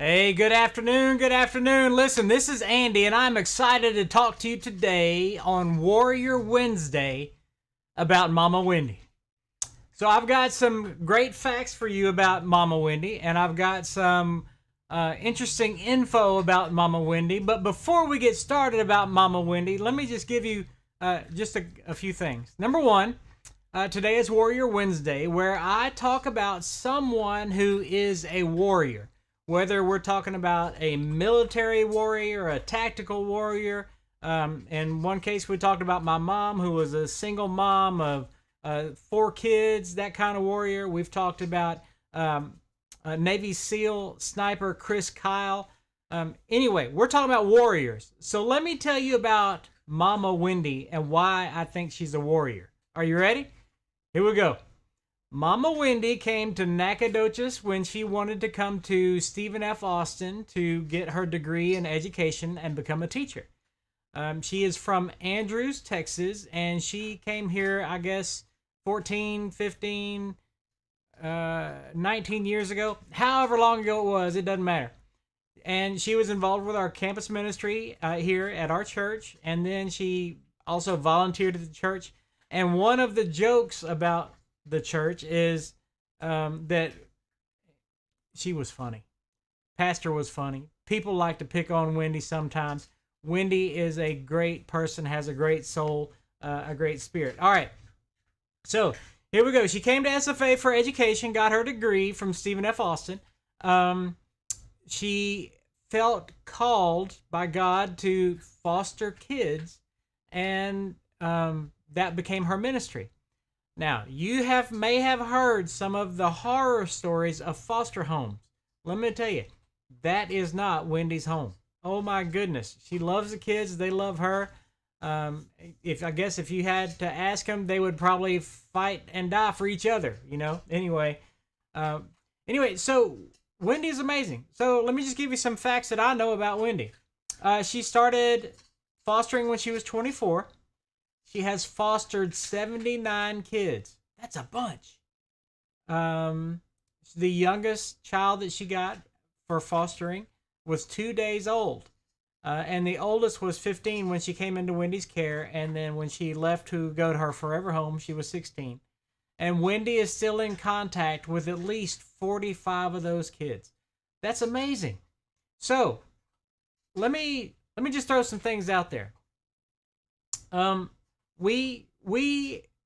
Hey, good afternoon, good afternoon. Listen, this is Andy, and I'm excited to talk to you today on Warrior Wednesday about Momma Wendi. So, I've got some great facts for you about Momma Wendi, and I've got some interesting info about Momma Wendi. But before we get started about Momma Wendi, let me just give you just a few things. Number one, today is Warrior Wednesday, where I talk about someone who is a warrior. Whether we're talking about a military warrior, a tactical warrior. In one case, we talked about my mom, who was a single mom of 4 kids, that kind of warrior. We've talked about Navy SEAL sniper Chris Kyle. Anyway, we're talking about warriors. So let me tell you about Momma Wendi and why I think she's a warrior. Are you ready? Here we go. Momma Wendi came to Nacogdoches when she wanted to come to Stephen F. Austin to get her degree in education and become a teacher. She is from Andrews, Texas, and she came here, I guess, 14, 15, 19 years ago. However long ago it was, it doesn't matter. And she was involved with our campus ministry here at our church, and then she also volunteered at the church. And one of the jokes about the church is that she was funny. Pastor was funny. People like to pick on Wendy sometimes. Wendy is a great person, has a great soul, a great spirit. All right. So here we go. She came to SFA for education, got her degree from Stephen F. Austin. She felt called by God to foster kids, and that became her ministry. Now, you may have heard some of the horror stories of foster homes. Let me tell you, that is not Wendy's home. Oh my goodness, she loves the kids. They love her. If you had to ask them, they would probably fight and die for each other. Anyway, so Wendy is amazing. So let me just give you some facts that I know about Wendy. She started fostering when she was 24. She has fostered 79 kids. That's a bunch. The youngest child that she got for fostering was 2 days old. And the oldest was 15 when she came into Wendy's care. And then when she left to go to her forever home, she was 16. And Wendy is still in contact with at least 45 of those kids. That's amazing. So let me just throw some things out there. We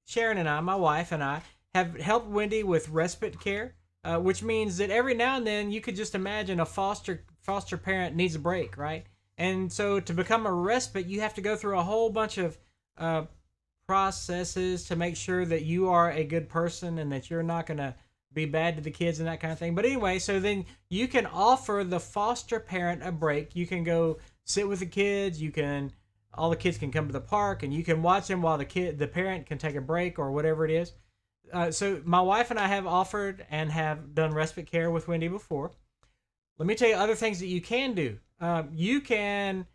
Sharon and I, my wife and I, have helped Wendy with Respite Care, which means that every now and then you could just imagine a foster parent needs a break, right? And so to become a respite, you have to go through a whole bunch of processes to make sure that you are a good person and that you're not going to be bad to the kids and that kind of thing. But anyway, so then you can offer the foster parent a break. You can go sit with the kids. All the kids can come to the park, and you can watch them while the parent can take a break or whatever it is. So my wife and I have offered and have done respite care with Wendy before. Let me tell you other things that you can do. You can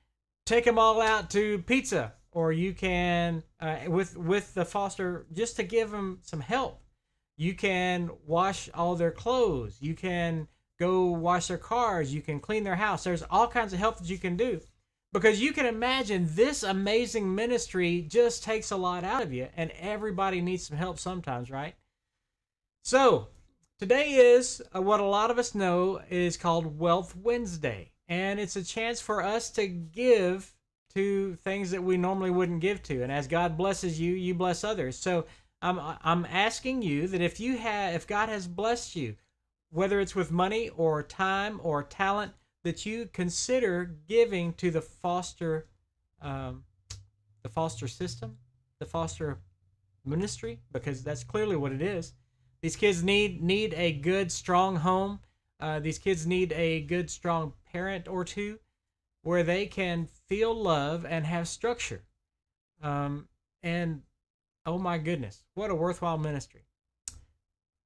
take them all out to pizza, or you can, with the foster, just to give them some help. You can wash all their clothes. You can go wash their cars. You can clean their house. There's all kinds of help that you can do. Because you can imagine this amazing ministry just takes a lot out of you, and everybody needs some help sometimes, right? So, today is what a lot of us know is called Wealth Wednesday, and it's a chance for us to give to things that we normally wouldn't give to, and as God blesses you, you bless others. So, I'm asking you that if God has blessed you, whether it's with money or time or talent, that you consider giving to the foster system, the foster ministry, because that's clearly what it is. These kids need a good, strong home. These kids need a good, strong parent or two where they can feel love and have structure. And oh my goodness, what a worthwhile ministry.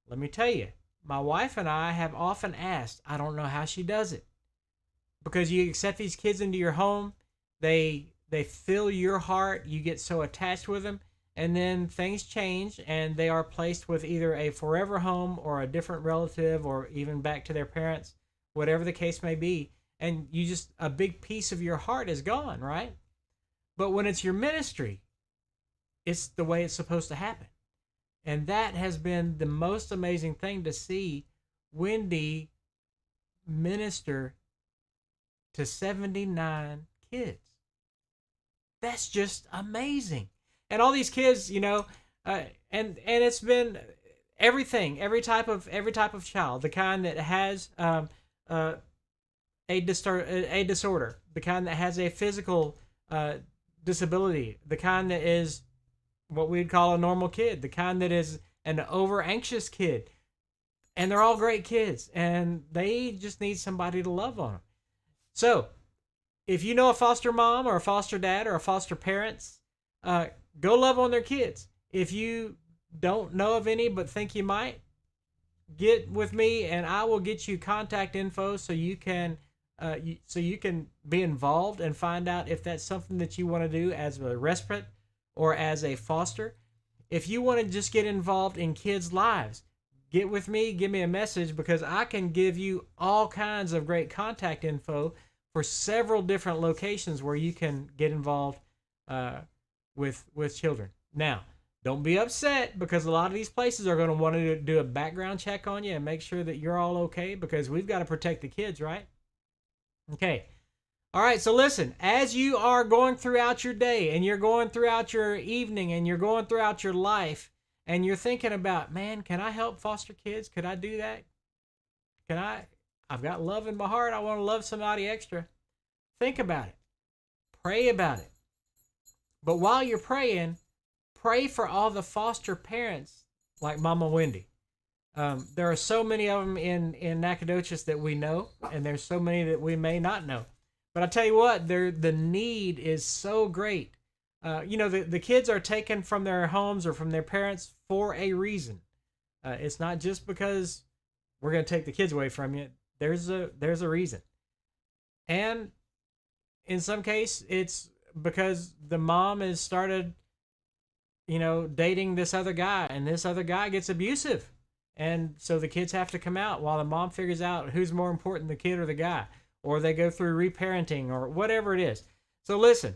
Let me tell you, my wife and I have often asked, I don't know how she does it. Because you accept these kids into your home, they fill your heart, you get so attached with them, and then things change and they are placed with either a forever home or a different relative or even back to their parents whatever the case may be. And you just, a big piece of your heart is gone, right? But when it's your ministry, it's the way it's supposed to happen. And that has been the most amazing thing to see Wendy minister to 79 kids. That's just amazing. And all these kids, and it's been everything, every type of child, the kind that has a disorder, the kind that has a physical disability, the kind that is what we'd call a normal kid, the kind that is an over anxious kid. And they're all great kids, and they just need somebody to love on them. So, if you know a foster mom or a foster dad or a foster parents, go love on their kids. If you don't know of any but think you might, get with me and I will get you contact info so you can be involved and find out if that's something that you want to do as a respite or as a foster. If you want to just get involved in kids' lives, get with me, give me a message, because I can give you all kinds of great contact info for several different locations where you can get involved with children. Now, don't be upset, because a lot of these places are going to want to do a background check on you and make sure that you're all okay, because we've got to protect the kids, right? Okay. All right, so listen, as you are going throughout your day and you're going throughout your evening and you're going throughout your life and you're thinking about, man, can I help foster kids? Could I do that? I've got love in my heart. I want to love somebody extra. Think about it. Pray about it. But while you're praying, pray for all the foster parents like Momma Wendi. There are so many of them in Nacogdoches that we know, and there's so many that we may not know. But I tell you what, the need is so great. The kids are taken from their homes or from their parents for a reason. It's not just because we're going to take the kids away from you. There's a reason. And in some case, it's because the mom has started, dating this other guy, and this other guy gets abusive. And so the kids have to come out while the mom figures out who's more important, the kid or the guy. Or they go through reparenting or whatever it is. So listen,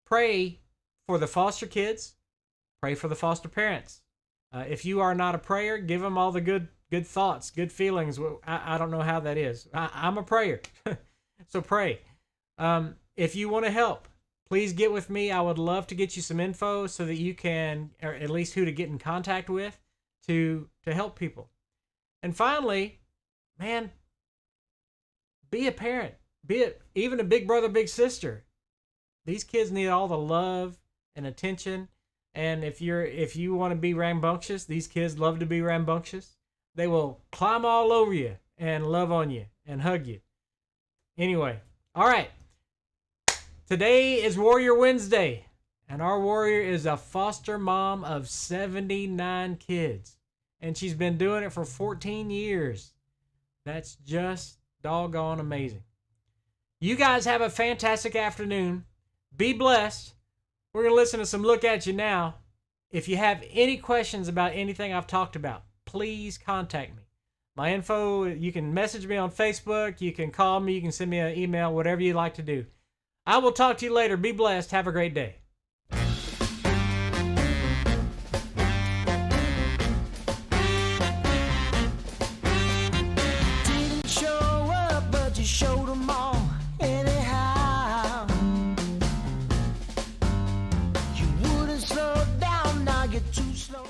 pray for the foster kids. Pray for the foster parents. If you are not a prayer, give them all the good thoughts, good feelings. I don't know how that is. I'm a prayer. So pray. If you want to help, please get with me. I would love to get you some info so that you can, or at least who to get in contact with to help people. And finally, man, be a parent. Be it even a big brother, big sister. These kids need all the love and attention. And if you want to be rambunctious, these kids love to be rambunctious. They will climb all over you and love on you and hug you. Anyway, all right. Today is Warrior Wednesday, and our warrior is a foster mom of 79 kids. And she's been doing it for 14 years. That's just doggone amazing. You guys have a fantastic afternoon. Be blessed. We're going to listen to some Look At You now. If you have any questions about anything I've talked about, please contact me. My info, you can message me on Facebook, you can call me, you can send me an email, whatever you'd like to do. I will talk to you later. Be blessed. Have a great day.